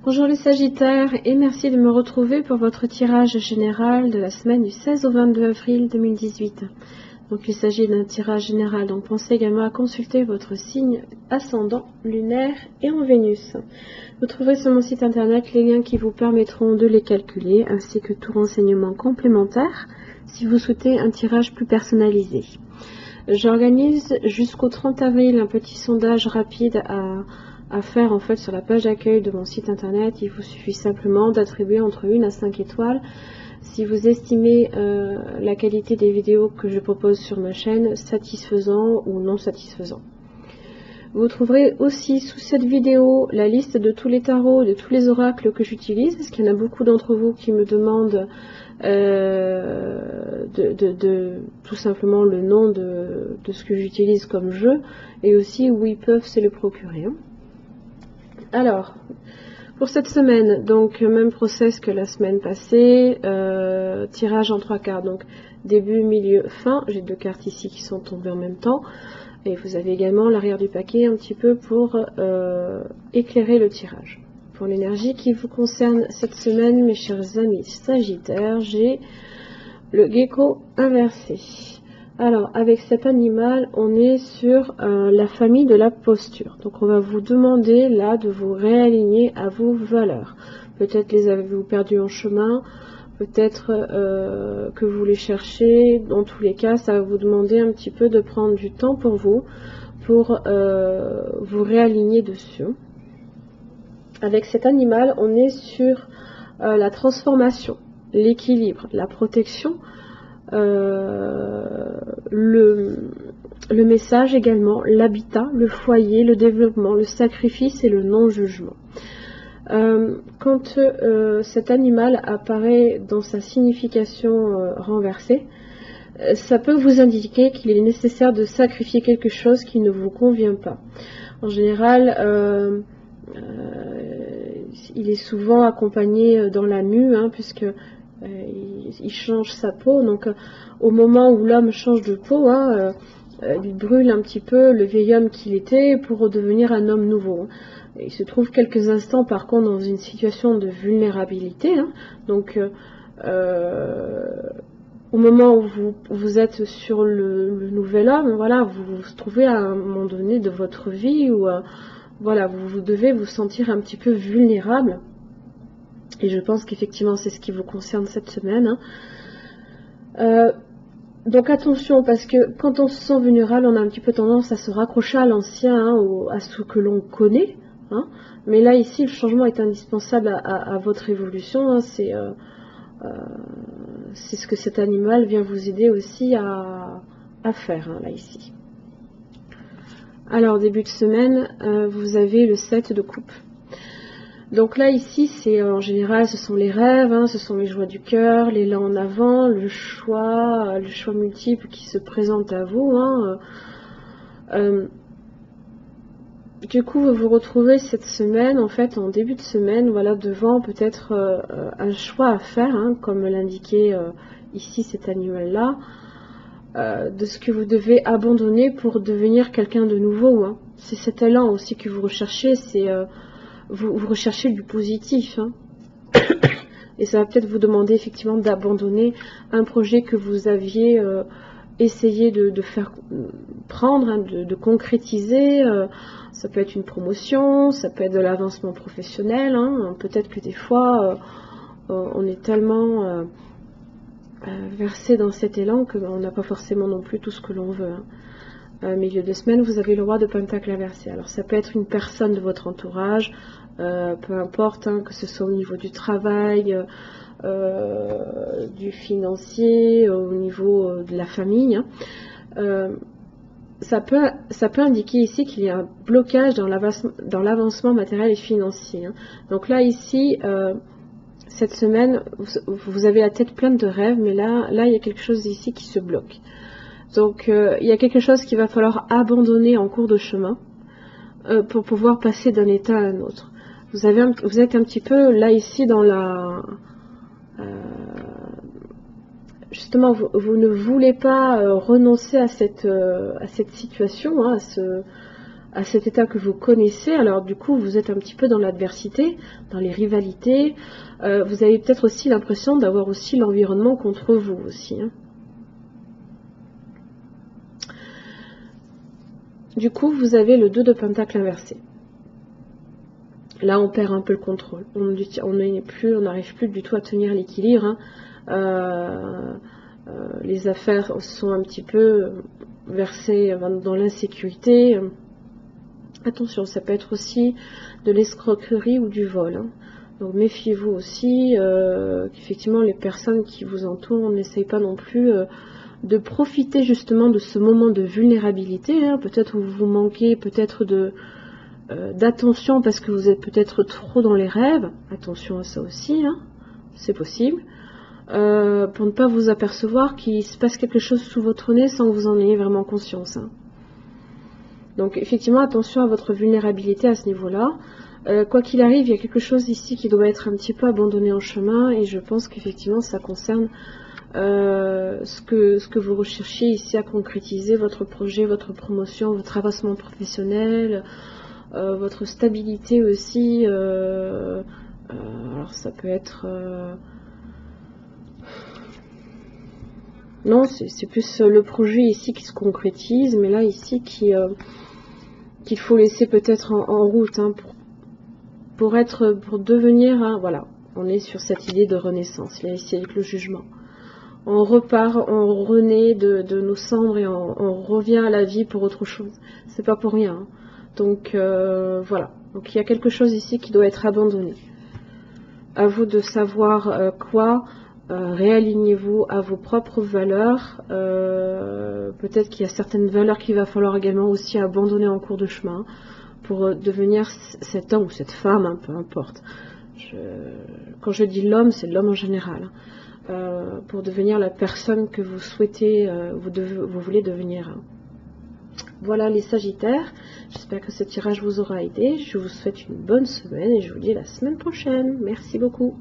Bonjour les Sagittaires et merci de me retrouver pour votre tirage général de la semaine du 16 au 22 avril 2018. Donc il s'agit d'un tirage général, donc pensez également à consulter votre signe ascendant, lunaire et en Vénus. Vous trouverez sur mon site internet les liens qui vous permettront de les calculer ainsi que tout renseignement complémentaire si vous souhaitez un tirage plus personnalisé. J'organise jusqu'au 30 avril un petit sondage rapide à faire en fait sur la page d'accueil de mon site internet. Il vous suffit simplement d'attribuer entre 1 à 5 étoiles si vous estimez la qualité des vidéos que je propose sur ma chaîne satisfaisant ou non satisfaisant. Vous trouverez aussi sous cette vidéo la liste de tous les tarots, de tous les oracles que j'utilise, parce qu'il y en a beaucoup d'entre vous qui me demandent tout simplement le nom de ce que j'utilise comme jeu, et aussi où ils peuvent se le procurer. Alors, pour cette semaine, donc même process que la semaine passée, tirage en 3 cartes, donc début, milieu, fin. J'ai 2 cartes ici qui sont tombées en même temps. Et vous avez également l'arrière du paquet un petit peu pour éclairer le tirage. Pour l'énergie qui vous concerne cette semaine, mes chers amis Sagittaires, j'ai le gecko inversé. Alors, avec cet animal, on est sur la famille de la posture. Donc, on va vous demander là de vous réaligner à vos valeurs. Peut-être les avez-vous perdues en chemin, peut-être que vous les cherchez. Dans tous les cas, ça va vous demander un petit peu de prendre du temps pour vous réaligner dessus. Avec cet animal, on est sur la transformation, l'équilibre, la protection, le message également, l'habitat, le foyer, le développement, le sacrifice et le non-jugement. Quand cet animal apparaît dans sa signification renversée, ça peut vous indiquer qu'il est nécessaire de sacrifier quelque chose qui ne vous convient pas. En général, il est souvent accompagné dans la mue, puisque il change sa peau. Donc, au moment où l'homme change de peau, il brûle un petit peu le vieil homme qu'il était pour redevenir un homme nouveau. Il se trouve quelques instants, par contre, dans une situation de vulnérabilité. Donc, au moment où vous êtes sur le nouvel homme, voilà, vous vous trouvez à un moment donné de votre vie où voilà, vous devez vous sentir un petit peu vulnérable. Et je pense qu'effectivement, c'est ce qui vous concerne cette semaine. Donc attention, parce que quand on se sent vulnérable, on a un petit peu tendance à se raccrocher à l'ancien, à ce que l'on connaît. Mais là, ici, le changement est indispensable à votre évolution. C'est ce que cet animal vient vous aider aussi à faire, là, ici. Alors, début de semaine, vous avez le 7 de coupe. Donc là, ici, c'est en général, ce sont les rêves, ce sont les joies du cœur, l'élan en avant, le choix multiple qui se présente à vous. Du coup, vous vous retrouvez cette semaine, en fait, en début de semaine, voilà, devant peut-être un choix à faire, comme l'indiquait ici cet animal-là, de ce que vous devez abandonner pour devenir quelqu'un de nouveau. C'est cet élan aussi que vous recherchez, c'est vous recherchez du positif. Et ça va peut-être vous demander effectivement d'abandonner un projet que vous aviez essayé de faire prendre, de concrétiser. Ça peut être une promotion, ça peut être de l'avancement professionnel. Peut-être que des fois, on est tellement versé dans cet élan qu'on n'a pas forcément non plus tout ce que l'on veut. Milieu de semaine, vous avez le roi de pentacle inversé. Alors ça peut être une personne de votre entourage, peu importe, que ce soit au niveau du travail, du financier, au niveau de la famille. Ça peut indiquer ici qu'il y a un blocage dans l'avancement matériel et financier. Donc là, ici, cette semaine, vous avez la tête pleine de rêves, mais là, il y a quelque chose ici qui se bloque. Donc, il y a quelque chose qu'il va falloir abandonner en cours de chemin pour pouvoir passer d'un état à un autre. Vous êtes un petit peu, là, ici, dans la... justement, vous ne voulez pas renoncer à cette situation, à cet état que vous connaissez, alors du coup vous êtes un petit peu dans l'adversité, dans les rivalités, vous avez peut-être aussi l'impression d'avoir aussi l'environnement contre vous aussi, hein. Du coup vous avez le 2 de Pentacle inversé. Là on perd un peu le contrôle, on n'arrive plus du tout à tenir l'équilibre, hein. Les affaires sont un petit peu versées dans l'insécurité. Attention, ça peut être aussi de l'escroquerie ou du vol, hein. Donc méfiez-vous aussi qu'effectivement les personnes qui vous entourent n'essayent pas non plus de profiter justement de ce moment de vulnérabilité, hein. Peut-être vous vous manquez peut-être d'attention parce que vous êtes peut-être trop dans les rêves. Attention à ça aussi, hein. C'est possible. Pour ne pas vous apercevoir qu'il se passe quelque chose sous votre nez sans que vous en ayez vraiment conscience, hein. Donc effectivement, attention à votre vulnérabilité à ce niveau-là. Quoi qu'il arrive, il y a quelque chose ici qui doit être un petit peu abandonné en chemin, et je pense qu'effectivement ça concerne ce que vous recherchiez ici à concrétiser, votre projet, votre promotion, votre avancement professionnel, votre stabilité aussi. Alors ça peut être... non, c'est plus le projet ici qui se concrétise, mais là ici qu'il faut laisser peut-être en route, hein, pour devenir, hein, voilà, on est sur cette idée de renaissance, là ici avec le jugement. On repart, on renaît de nos cendres et on revient à la vie pour autre chose. C'est pas pour rien, hein. Donc voilà, donc il y a quelque chose ici qui doit être abandonné. À vous de savoir quoi. Réalignez-vous à vos propres valeurs. Peut-être qu'il y a certaines valeurs qu'il va falloir également aussi abandonner en cours de chemin pour devenir cet homme ou cette femme, hein, peu importe. Quand je dis l'homme, c'est l'homme en général. Pour devenir la personne que vous souhaitez, vous voulez devenir, hein. Voilà les Sagittaires, j'espère que ce tirage vous aura aidé. Je vous souhaite une bonne semaine et je vous dis à la semaine prochaine. Merci beaucoup.